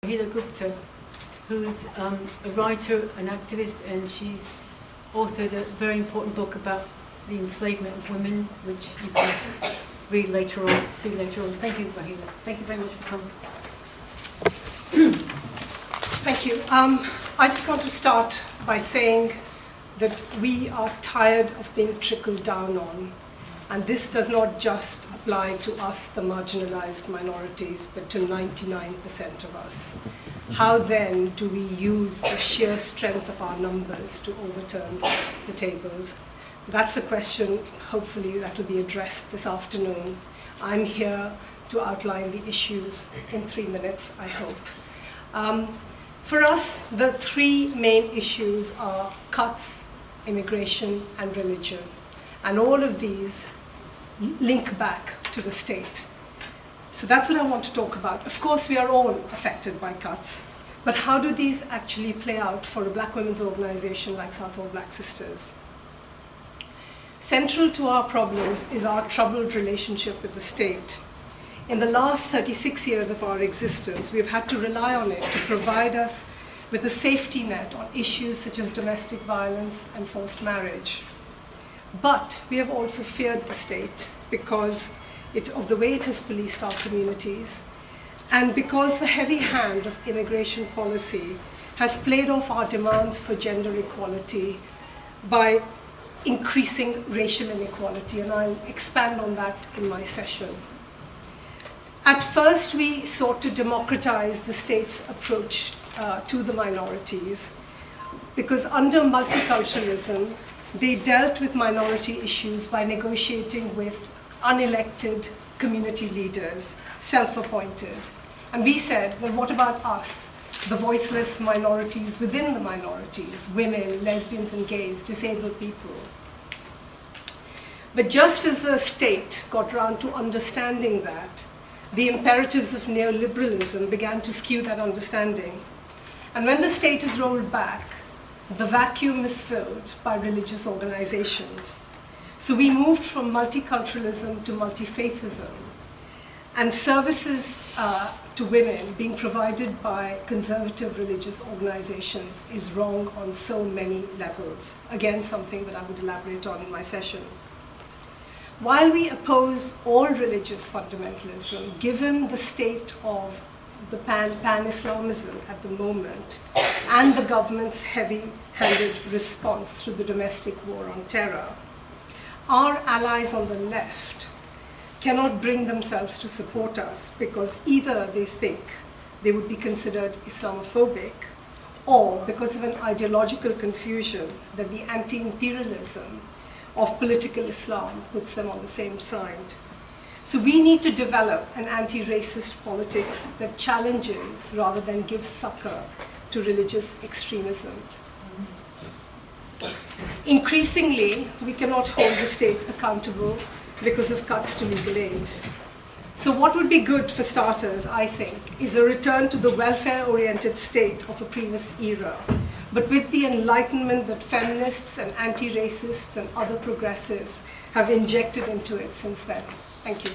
Rahila Gupta, who's a writer, an activist, and she's authored a very important book about the enslavement of women, which you can read later on, see later on. Thank you, Rahila. Thank you very much for coming. Thank you. I just want to start by saying that we are tired of being trickled down on. And this does not just apply to us, the marginalized minorities, but to 99% of us. How then do we use the sheer strength of our numbers to overturn the tables? That's a question, hopefully, that will be addressed this afternoon. I'm here to outline the issues in 3 minutes, I hope. For us, the three main issues are cuts, immigration, and religion. And all of these link back to the state. So that's what I want to talk about. Of course, we are all affected by cuts, but how do these actually play out for a black women's organization like Southall Black Sisters? Central to our problems is our troubled relationship with the state. In the last 36 years of our existence, we've had to rely on it to provide us with a safety net on issues such as domestic violence and forced marriage. But we have also feared the state because of the way it has policed our communities, and because the heavy hand of immigration policy has played off our demands for gender equality by increasing racial inequality, and I'll expand on that in my session. At first, we sought to democratize the state's approach to the minorities, because under multiculturalism, they dealt with minority issues by negotiating with unelected community leaders, self-appointed. And we said, well, what about us, the voiceless minorities within the minorities, women, lesbians and gays, disabled people? But just as the state got around to understanding that, the imperatives of neoliberalism began to skew that understanding. And when the state is rolled back, the vacuum is filled by religious organizations. So we moved from multiculturalism to multi-faithism, and services to women being provided by conservative religious organizations is wrong on so many levels. Again, something that I would elaborate on in my session. While we oppose all religious fundamentalism, given the state of the pan-Islamism at the moment, and the government's heavy-handed response through the domestic war on terror, our allies on the left cannot bring themselves to support us because either they think they would be considered Islamophobic, or because of an ideological confusion that the anti-imperialism of political Islam puts them on the same side. So we need to develop an anti-racist politics that challenges rather than gives succor to religious extremism. Increasingly, we cannot hold the state accountable because of cuts to legal aid. So what would be good for starters, I think, is a return to the welfare-oriented state of a previous era, but with the enlightenment that feminists and anti-racists and other progressives have injected into it since then. Thank you.